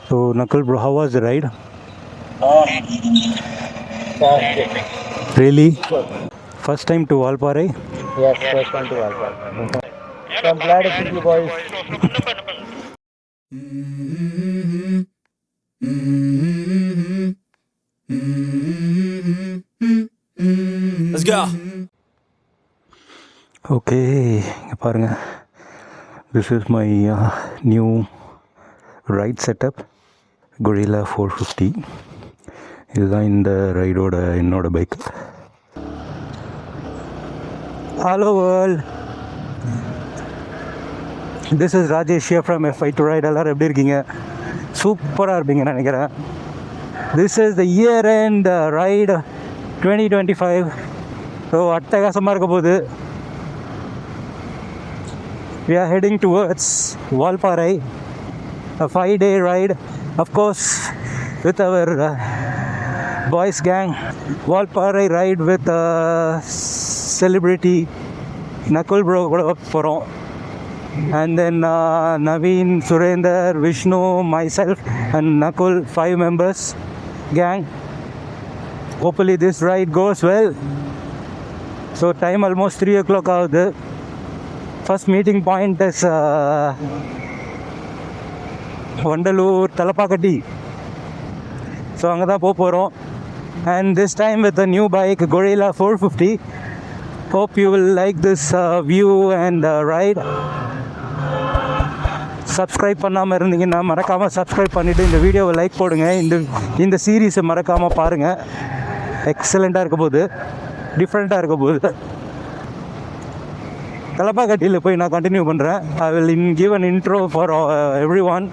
So, Nakul bro, how was the ride? Really? First time to Valparai? Yes, first time to Valparai. So I'm glad to see you boys. Let's go. Okay, பாருங்க. This is my new ride setup, Gorilla 450. இதுதான் இந்த ரைடோட என்னோட bike. Hello world. This is Rajesh here from F5 to Ride. எல்லாரும் எப்படி இருக்கீங்க? சூப்பராக இருப்பீங்கன்னு நினைக்கிறேன். This is the year end ride 2025. So அட்டகாசமாக இருக்க போகுது. We are heading towards Valparai, a 5-day ride, of course, with our boys gang. Valparai ride with celebrity Nakul bro கூட போகிறோம். And then Naveen, Surender, Vishnu, myself and Nakul, 5 members gang. Hopefully this ride goes well. So time almost 3 o'clock ஆகுது. First meeting point is Vandalur, Talapakatti. So அங்கே தான் போகிறோம். And this time with a new bike, Gorilla 450. Hope you will like this view and ride. Subscribe பண்ணாமல் இருந்தீங்கன்னா மறக்காமல் subscribe பண்ணிவிட்டு இந்த வீடியோவை லைக் போடுங்க. இந்த சீரீஸை மறக்காமல் பாருங்கள். எக்ஸலண்ட்டாக இருக்க போகுது, டிஃப்ரெண்ட்டாக இருக்க போகுது. தலப்பாக்கட்டியில் போய் நான் கண்டினியூ பண்ணுறேன். I will give an intro for every one.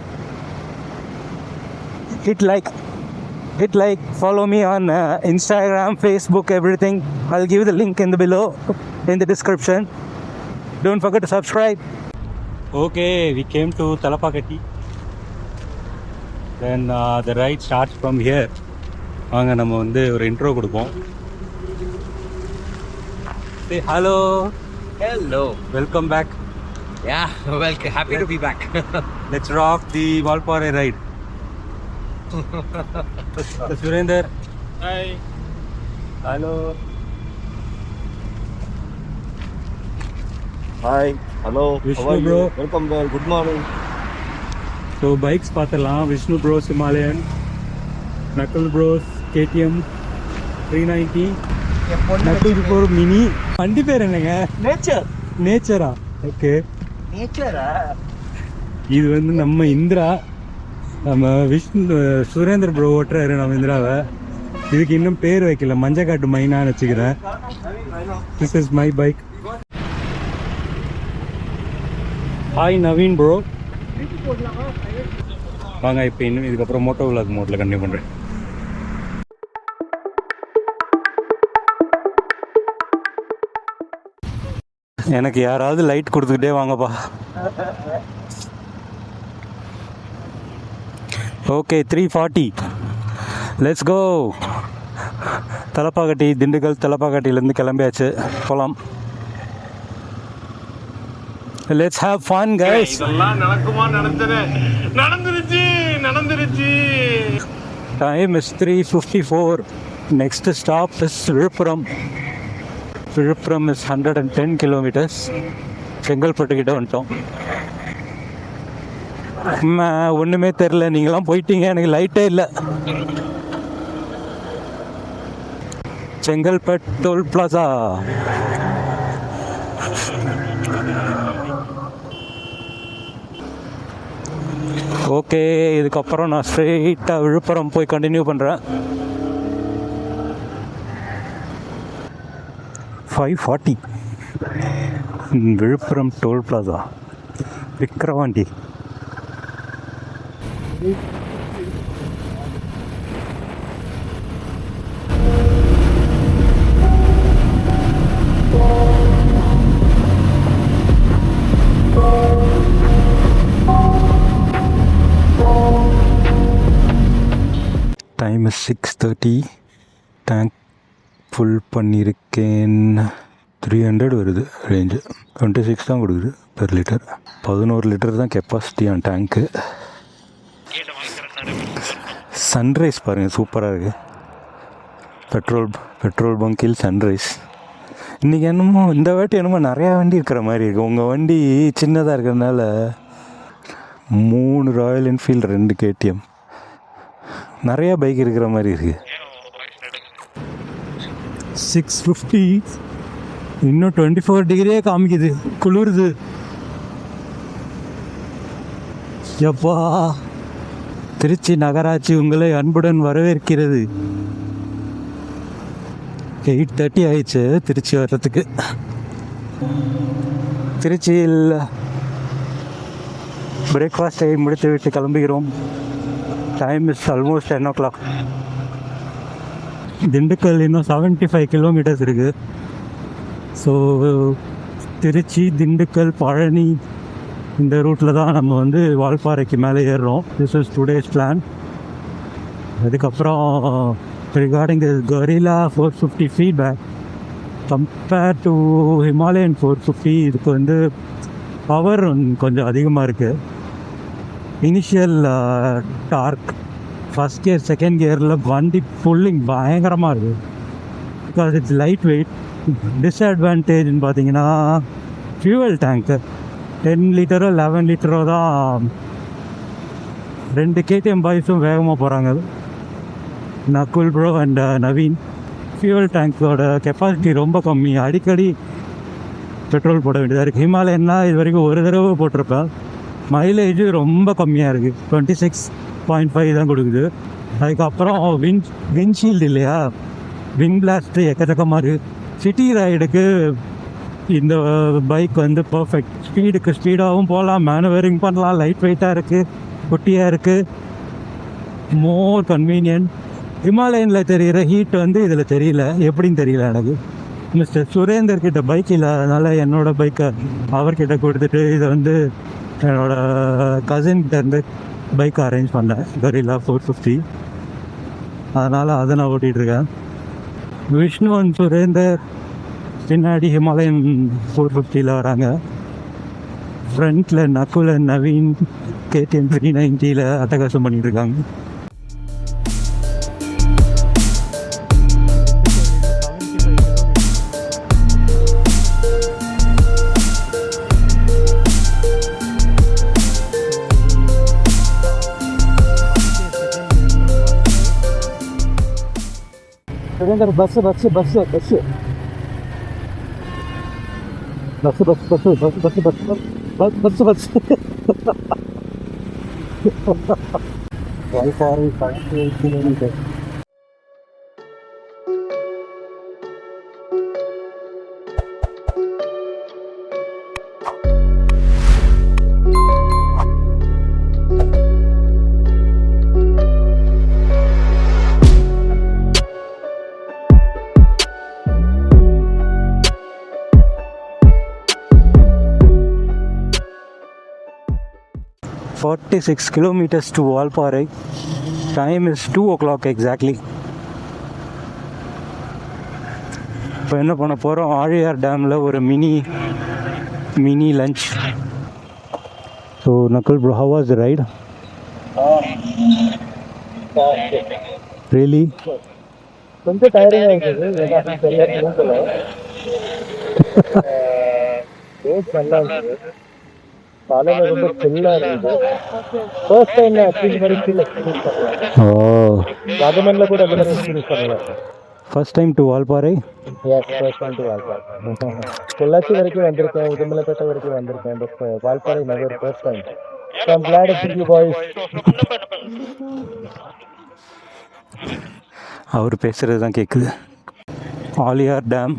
Hit like, follow me on Instagram, Facebook, everything. I'll give the link below in the description. Don't forget to subscribe. Okay, we came to Talapakatti. Then the ride starts from here. வாங்க நம்ம வந்து ஒரு intro கொடுப்போம். Say hello. Hello. Welcome back. Yeah, welcome. Happy to be back. Let's rock the Valparai ride. Surender. Hi. Hello. Hi. Hello. Vishnu How are bro. you? Welcome there. Good morning. So bikes பார்த்துடலாம். Vishnu bros Himalayan, Nakul bros KTM 390, Nakul bro mini. வண்டி பேர் என்னங்க? நேச்சரா? Okay. நேச்சரா? இது வந்து நம்ம இந்திரா. நம்ம Vishnu Surender bro ஓட்டுறாரு நம்ம இந்திராவை. இதுக்கு இன்னும் பேர் வைக்கல, மஞ்சக்காட்டு மைனான்னு வச்சுக்கிறேன். This is my bike. Hi Naveen bro. வாங்க இப்போ இன்னும் இதுக்கப்புறம் மோட்டோ விலாக் மோட்டில் கண்டினியூ பண்ணுறேன். எனக்கு யாராவது லைட் கொடுத்துக்கிட்டே வாங்கப்பா. Okay 340. Let's go. Thalappakatti, Dindigul தலப்பாக்கட்டிலேருந்து கிளம்பியாச்சு, போகலாம். Let's have fun guys. இதெல்லாம் நடக்குமா? நடந்துருச்சு. Time is 3:54. Next stop is Villupuram. Villupuram is 110 kilometers. Chengalpattu கிட்ட வந்துட்டோம். ஒன்றுமே தெரில, நீங்களாம் போயிட்டீங்க, எனக்கு லைட்டே இல்லை. Chengalpattu toll plaza. ஓகே, இதுக்கப்புறம் நான் ஸ்ட்ரெயிட்டாக விழுப்புரம் போய் கண்டினியூ பண்ணுறேன். 540 Villupuram toll plaza, Vikravandi. Time 6:30. Tank full பண்ணியிருக்கேன். 300 வருது ரேஞ்சு. 26 தான் கொடுக்குது பெர் லிட்டர். 11 லிட்டர் தான் கெப்பாசிட்டியான டேங்க்கு. சன்ரைஸ் பாருங்கள், சூப்பராக இருக்குது. பெட்ரோல் பங்கில் சன்ரைஸ். இன்றைக்கி என்னமோ இந்த வாட்டி என்னமோ நிறையா வண்டி இருக்கிற மாதிரி இருக்குது. உங்கள் வண்டி சின்னதாக இருக்கிறதுனால 3 ராயல் என்ஃபீல்டு, 2 KTM, நிறையா பைக் இருக்கிற மாதிரி இருக்குது. 650, இன்னும் 24 டிகிரியே காமிக்குது, குளிருது. எப்பா, திருச்சி நகராட்சி உங்களை அன்புடன் வரவேற்கிறது. 8:30 ஆயிடுச்சு திருச்சி வர்றதுக்கு. திருச்சியில் பிரேக்ஃபாஸ்ட்டை முடித்து விட்டு கிளம்புகிறோம். Time is almost 10 o'clock. Dindigul இன்னும் 75 கிலோமீட்டர்ஸ் இருக்குது. ஸோ திருச்சி, திண்டுக்கல், பழனி இந்த ரூட்டில் தான் நம்ம வந்து வால்பாறைக்கு மேலே ஏறுறோம். This is today's plan. அதுக்கப்புறம் regarding Gorilla 450 feedback compare to Himalayan 450, இதுக்கு வந்து பவர் கொஞ்சம் அதிகமாக இருக்குது. Initial torque first gear, second கியரில் வண்டி புல்லிங் பயங்கரமாக இருக்குது. Because it's light weight. டிஸ்அட்வான்டேஜ்னு பார்த்தீங்கன்னா ஃபியூவல் டேங்க்கு 10 லிட்டரோ 11 லிட்டரோ தான். 2 KTM பாய்ஸும் வேகமாக போகிறாங்க, Nakul bro and Naveen. Fuel டேங்க்கோட கெப்பாசிட்டி ரொம்ப கம்மி, அடிக்கடி பெட்ரோல் போட வேண்டியதாக இருக்குது. ஹிமாலயன்னா இது வரைக்கும் ஒரு தடவை போட்டிருப்பேன். மைலேஜு ரொம்ப கம்மியாக இருக்குது, 26.5 தான் கொடுக்குது. அதுக்கப்புறம் விண்ட்ஷீல்டு இல்லையா, விண்ட் பிளாஸ்ட்டு எக்கச்சக்கமாக இருக்குது. சிட்டி ரைடுக்கு இந்த பைக் வந்து பர்ஃபெக்ட். ஸ்பீடுக்கு ஸ்பீடாகவும் போகலாம், மேனுவரிங் பண்ணலாம், லைட் வெயிட்டாக இருக்குது, குட்டியாக இருக்குது, மோர் கன்வீனியன்ட். ஹிமாலயனில் தெரிகிற ஹீட் வந்து இதில் தெரியல, எப்படின்னு தெரியல எனக்கு. மிஸ்டர் சுரேந்தர் கிட்ட பைக் இல்லாதனால என்னோடய பைக்கை அவர்கிட்ட கொடுத்துட்டு இதை வந்து என்னோடய கசின்கிட்ட இருந்து பைக் அரேஞ்ச் பண்ணேன், கொரில்லா 450. அதனால் அதை நான் ஓட்டிகிட்ருக்கேன். விஷ்ணு அண்ட் சுரேந்தர் பின்னாடி ஹிமாலயன் 450 வராங்க. ஃப்ரண்ட்டில் நகுல் அண்ட் நவீன் KTM 390 அட்டகாசம் பண்ணிகிட்ருக்காங்க. Surender bus bus bus bus bus bus bus bus bus bus bus bus Valparai 5 kilometre. "46 kilometers to Valparai. Time is 2 o'clock exactly." இப்போ என்ன பண்ண போகிறோம், ஆழியார் டேமில் ஒரு mini lunch. So Nakul bro, how was the ride? Really? கொஞ்சம் டயரிங்காக இருந்தது, சரியாக தூங்கல. நல்லா இருந்தது, காலையில் ரொம்ப சில்லாக இருந்தது. ஃபர்ஸ்ட் டைம் நான் அட்லீஸ்ட் மாதிரி ஃபீல் எக்ஸ்பீரியன்ஸ் பண்ணலாம். வாகமனில் கூட அதில் எக்ஸ்பீரியன்ஸ் பண்ணலாம். First time to Valparai? Yes, first time to Valparai. Pollachi வரைக்கும் வந்திருக்கேன், உடுமலைப்பேட்டை வரைக்கும் வந்திருக்கேன், பட் வால்பாறை நகர் first time. So I'm glad to see you boys. அவர் பேசுகிறது தான் கேட்குது. ஆழியார் டேம்,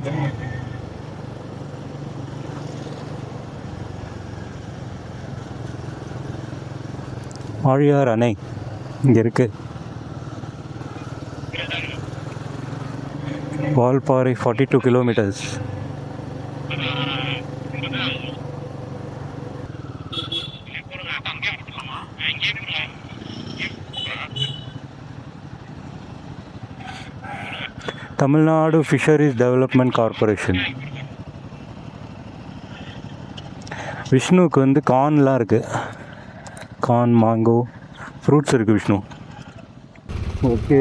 ஆழியார் அணை இங்கே இருக்குது. Valparai 42 kilometers. Tamil Nadu fisheries development corporation. விஷ்ணுவுக்கு வந்து கார்ன்லாம் இருக்குது, கார்ன், மாங்கோ, ஃப்ரூட்ஸ் இருக்குது Vishnu. Okay,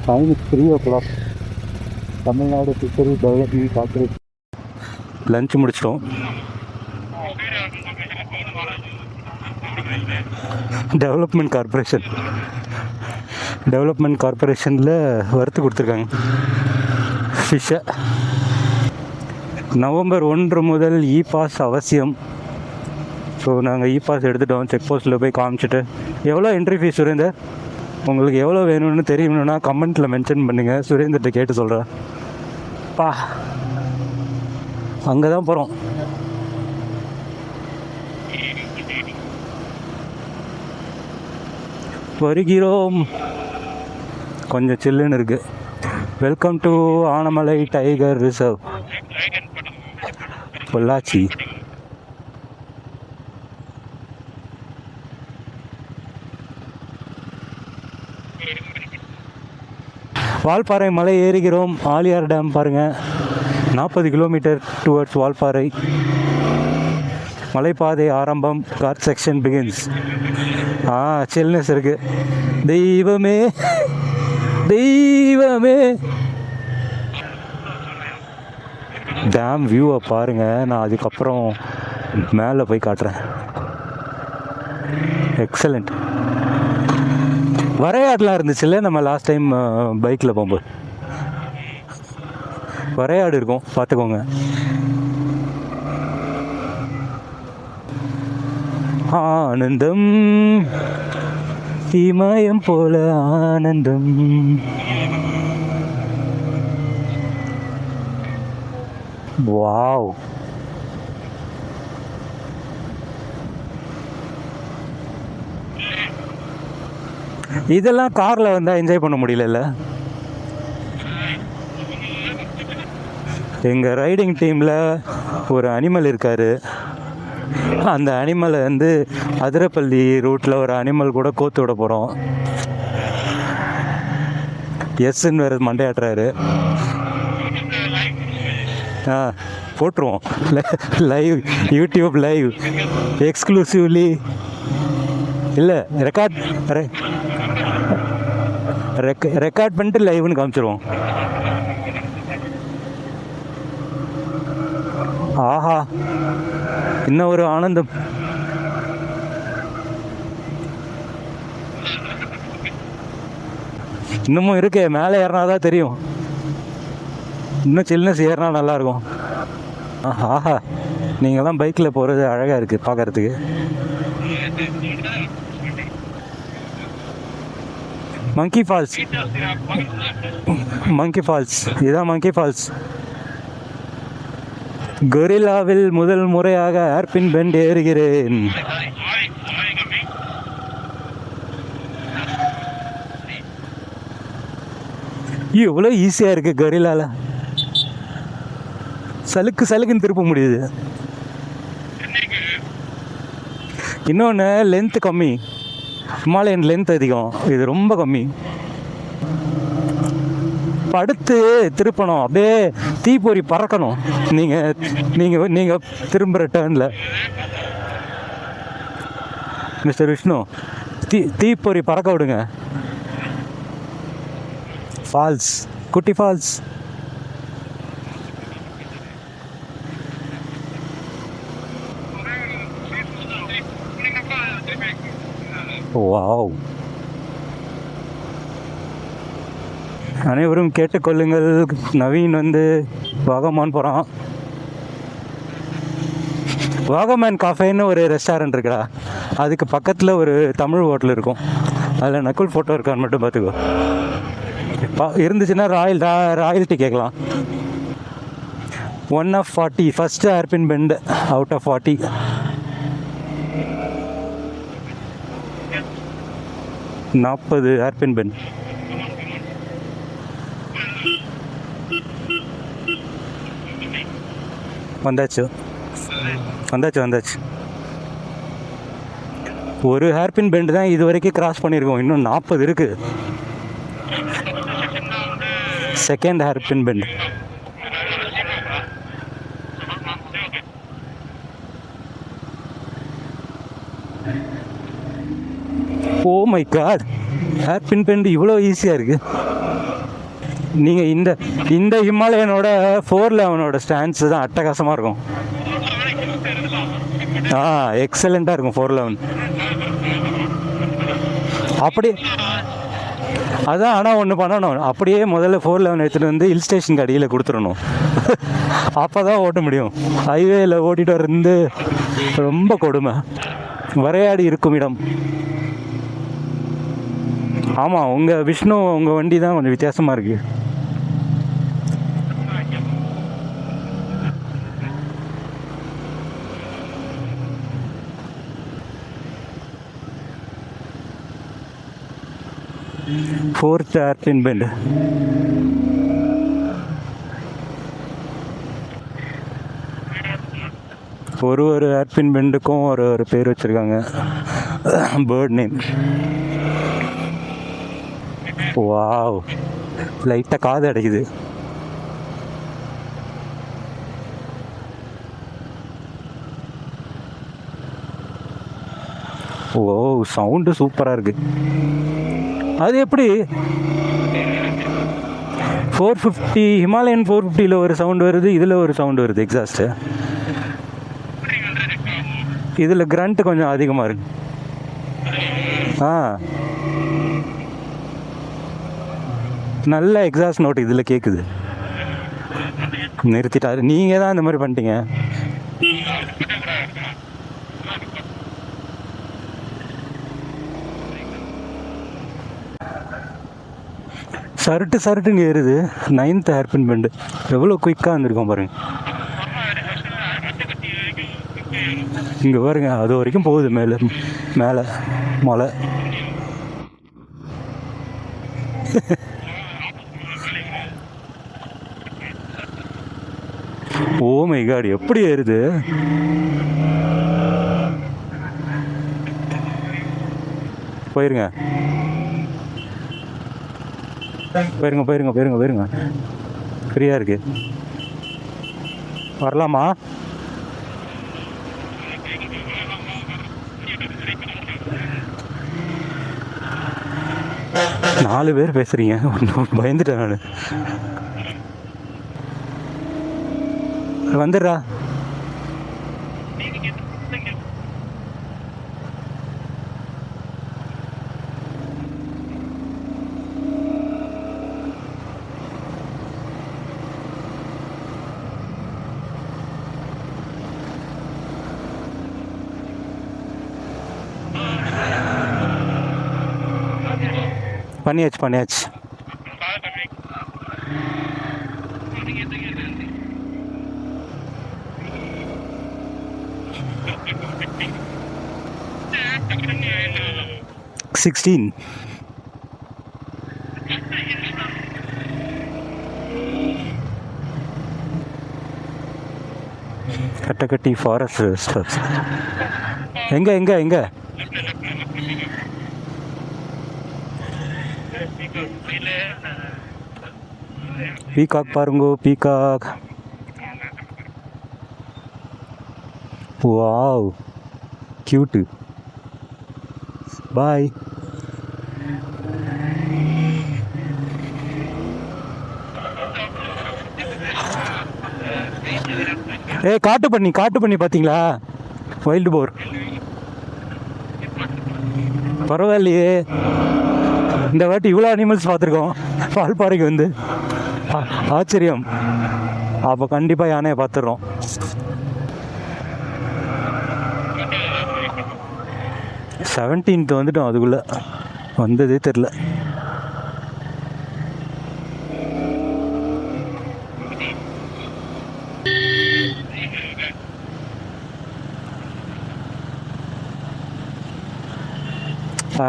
time 3:00. Tamil Nadu fishery development corporate. Lunch முடிச்சிட்டோம். டெவலப்மெண்ட் கார்ப்பரேஷனில் வறுத்து கொடுத்துருக்காங்க ஃபிஷ்ஷை. நவம்பர் 1 முதல் பாஸ் அவசியம். ஸோ நாங்கள் பாஸ் எடுத்துட்டோம். செக் போஸ்ட்டில் போய் காமிச்சிட்டு. எவ்வளோ என்ட்ரி ஃபீஸ் சுரேந்தர்? உங்களுக்கு எவ்வளோ வேணும்னு தெரியணுன்னா கமெண்ட்டில் மென்ஷன் பண்ணுங்கள். சுரேந்தர்கிட்ட கேட்டு சொல்கிறேன். அங்கே தான் போகிறோம். வருகிறோம். கொஞ்சம் சில்லுன்னு இருக்குது. Welcome to Anamalai tiger reserve, Pollachi. Valparai மலை ஏறுகிறோம். ஆலியார் டேம் பாருங்கள், 40 கிலோமீட்டர் டுவர்ட்ஸ் வால்பாறை. மலைப்பாதை ஆரம்பம். Car section begins. சில்னஸ் இருக்குது. தெய்வமே தெய்வமே. டேம் வியூவை பாருங்கள். நான் அதுக்கப்புறம் மேலே போய் காட்டுறேன். எக்ஸலண்ட். வரையாடுலாம் இருந்துச்சுல்ல நம்ம லாஸ்ட் டைம் பைக்கில் போகும்போது. வரையாடு இருக்கும், பார்த்துக்கோங்க. ஆனந்தம் இமயம் போல ஆனந்தம். வாவ். இதெல்லாம் காரில் வந்தால் என்ஜாய் பண்ண முடியல. எங்கள் ரைடிங் டீமில் ஒரு அனிமல் இருக்கார். அந்த அனிமலை வந்து அதிரப்பள்ளி ரூட்டில் ஒரு அனிமல் கூட கோத்து விட போகிறோம். எஸ்ன்னு வேறு மண்டையாட்டுறாரு. போட்டுருவோம். Live, YouTube live exclusively. இல்லை, ரெக்கார்ட் பண்ணிட்டு லைவ்னு காமிச்சிருவோம். ஆஹா, இன்னும் ஒரு ஆனந்தம். இன்னமும் இருக்கே, மேலே ஏறினா தான் தெரியும். இன்னும் சில்னஸ் ஏறினா நல்லாயிருக்கும். ஆஹா, நீங்கள் தான் பைக்கில் போகிறது அழகாக இருக்குது பார்க்குறதுக்கு. மங்கி ஃபால்ஸ், இதுதான் மங்கி ஃபால்ஸ். கொரில்லாவில் முதல் முறையாக ஏர்பின் பெண்ட் ஏறுகிறேன். எவ்வளோ ஈஸியாக இருக்குது கொரில்லால. சலுக்குன்னு திருப்ப முடியுது. இன்னொன்று லென்த்து கம்மி. ஹிமாலயன் லென்த் அதிகம், இது ரொம்ப கம்மி. படுத்து திருப்பணும், அப்படியே தீப்பொறி பறக்கணும். நீங்கள் திரும்புகிற டர்னில் மிஸ்டர் விஷ்ணு தீப்பொறி பறக்க விடுங்க. ஃபால்ஸ், குட்டி ஃபால்ஸ். வாவ். அனைவரும் கேட்டுக்கொள்ளுங்கள். நவீன் வந்து வாகமான் போகிறான். வாகமான் காஃபேன்னு ஒரு ரெஸ்டாரண்ட் இருக்குடா, அதுக்கு பக்கத்தில் ஒரு தமிழ் ஹோட்டல் இருக்கும். அதில் நக்குல் ஃபோட்டோ இருக்கான்னு மட்டும் பார்த்துக்கோ. இருந்துச்சுன்னா ராயல்ட்டி கேட்கலாம். 1 of 40, first hairpin bend out of 40. நாற்பது ஏர்பின் பெண்ட். வந்தாச்சு. ஒரு ஹேர்பின் பெண்ட் தான் இது வரைக்கும் கிராஸ் பண்ணியிருக்கோம். இன்னும் 40 இருக்குது. Second hairpin bend. Oh my god, hairpin bend இவ்வளோ ஈஸியாக இருக்குது. நீங்கள் இந்த ஹிமாலயனோட 411 ஸ்டாண்ட்ஸு தான் அட்டகாசமாக இருக்கும். எக்ஸலண்ட்டாக இருக்கும் 411. அப்படி அதான். ஆனால் ஒன்று பண்ணணும், அப்படியே முதல்ல 411 எடுத்துகிட்டு வந்து ஹில் ஸ்டேஷனுக்கு அடியில் கொடுத்துடணும். அப்போ தான் ஓட்ட முடியும். ஹைவேயில் ஓட்டிகிட்டு வர்றது ரொம்ப கொடுமை. வரையாடி இருக்கும் இடம். ஆமாம், உங்கள் விஷ்ணு உங்கள் வண்டி தான் கொஞ்சம் வித்தியாசமாக இருக்குது. Fourth hairpin bend. ஒரு ஹேர்பின் பெண்டுக்கும் ஒரு பேர் வச்சுருக்காங்க, பேர்ட் நேம். வாவ், லைட்டாக காது அடைக்குது. ஓ, சவுண்டு சூப்பராக இருக்குது. அது எப்படி 450 ஹிமாலயன் 450ல் ஒரு சவுண்டு வருது, இதில் ஒரு சவுண்டு வருது எக்ஸாஸ்ட்டு. இதில் கிரண்ட் கொஞ்சம் அதிகமாக இருக்கு. நல்ல எக்ஸாஸ்ட் நோட் இதில் கேட்குது. நிறுத்திட்டாரு. நீங்கள் தான் இந்த மாதிரி பண்ணிட்டீங்க. சருட்டுன்னு ஏறுது. 9th ஹேர்பின் பெண்டு எவ்வளோ குயிக்காக வந்திருக்கோம் பாருங்க. இங்கே பாருங்க, அது வரைக்கும் போகுது. மேலே மலை. ஓ மை காட், எப்படி ஏறுது. போயிருங்க. ஃப்ரீயாக இருக்கு. வரலாமா? நாலு பேர் பேசுறீங்க, பயந்துட்டேன் நான். வந்துடுறா. பண்ணியாச்சு. கட்டக்கட்டி ஃபாரஸ்ட். எங்க பீகாக் பாருங்கோ, பீகாக். Wow, cute. பாய். காட்டு பண்ணி பார்த்தீங்களா? Wild boar. பரவாயில்லையே, இந்த வாட்டி இவ்வளோ அனிமல்ஸ் பார்த்துருக்கோம் வால்பாறைக்கு வந்து. ஆச்சரியம். அப்போ கண்டிப்பாக யானையை பார்த்துடுறோம். செவன்டீன்த் வந்துட்டோம், அதுக்குள்ளே வந்ததே தெரில.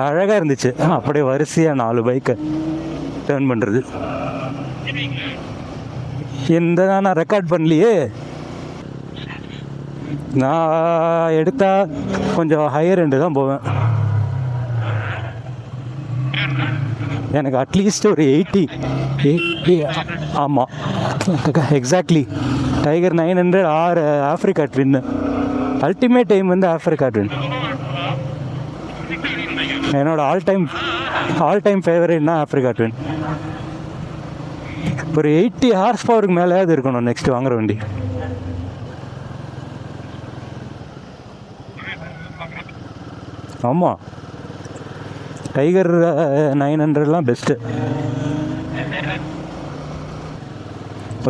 அழகாக இருந்துச்சு. அப்படியே வரிசையாக 4 பைக்கை டேர்ன் பண்ணுறது. நான் ரெக்கார்ட் பண்ணலையே. நான் எடுத்தால் கொஞ்சம் ஹையர் எண்டு தான் போவேன். எனக்கு அட்லீஸ்ட் ஒரு 80. ஆமாம், எக்ஸாக்ட்லி. டைகர் 900 ஆர் ஆஃப்ரிக்கா ட்வின்னு. அல்டிமேட் டைம் வந்து ஆஃப்ரிக்கா ட்வின். என்னோட ஆல் டைம் ஃபேவரேட்னா ஆஃப்ரிக்கா ட்வின். ஒரு 80 ஹார்ஸ் பவருக்கு மேலேயாவது இருக்கணும் நெக்ஸ்ட் வாங்குற வண்டி. ஆமாம், டைகர் 900லாம் பெஸ்ட்டு.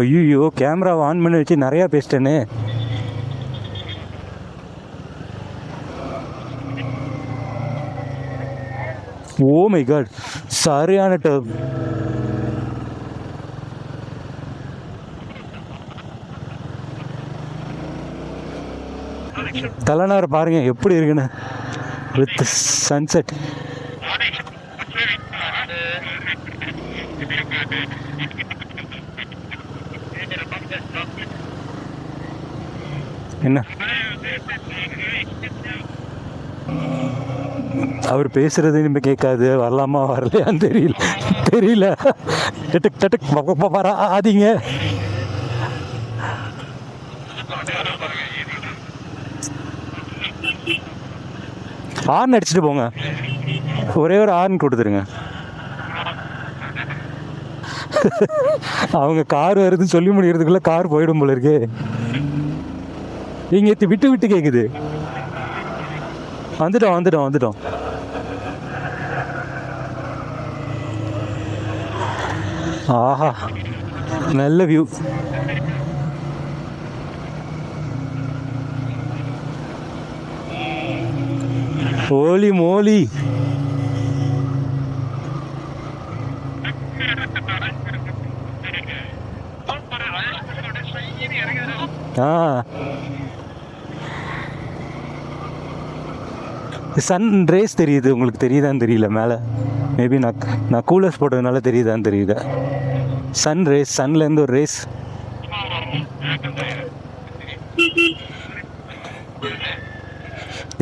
ஐயோ, கேமராவை ஆன் பண்ணி வச்சு நிறையா பேசிட்டேனே. ஓ மை காட், சரியான டர்ப். தலைநகர் பாருங்க எப்படி இருக்குன்னு, வித் சன்செட். என்ன அவர் பேசுறது இனிமே கேட்காது, வரலாமா வரலையான்னு தெரியல. டட்டுக் டட்டுக் வராதீங்க. ஹார்ன் அடிச்சுட்டு போங்க, ஒரே ஒரு ஹார்ன் கொடுத்துருங்க. அவங்க கார் வருதுன்னு சொல்லி முடிகிறதுக்குள்ள கார் போயிடும் போல இருக்கு. இங்கே விட்டு கேட்குது. வந்துட்டோம். ஆஹா, நல்ல view. Holy moly. Sun rays தெரியுது, உங்களுக்கு தெரியுதான்னு தெரியல. மேலே மேபி நான் கூலர்ஸ் போட்டதுனால தெரியுதான்னு தெரியல. சன் ரேஸ், சன்லேருந்து ஒரு ரேஸ்.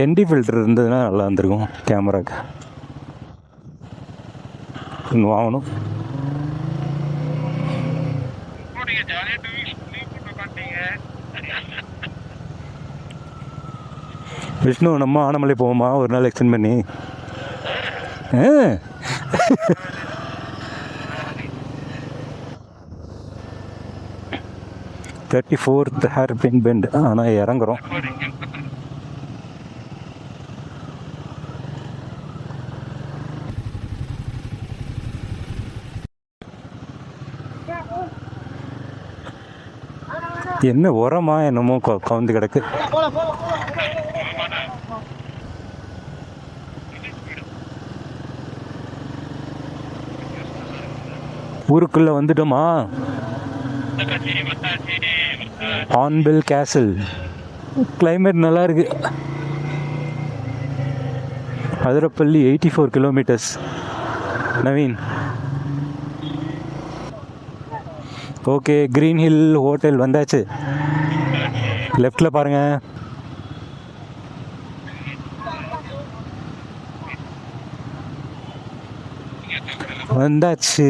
என்டி ஃபில்டர் இருந்ததுன்னா நல்லா இருந்திருக்கும் கேமராக்கு. இன்னும் வாங்கணும். விஷ்ணு, நம்ம ஆனமலை போவோமா ஒரு நாள் எக்ஸ்டெண்ட் பண்ணி? 34th hairpin bend. ஆனால் இறங்குறோம். என்ன உரமா என்னமோ கவுந்து கிடக்கு. ஊருக்குள்ள வந்துட்டோமா? ஆன்பில் கேசல். கிளைமேட் நல்லா இருக்கு. Athirappilly 84 kilometres. Naveen, okay. Green hill hotel வந்தாச்சு. லெஃப்டில் பாருங்க. வந்தாச்சு.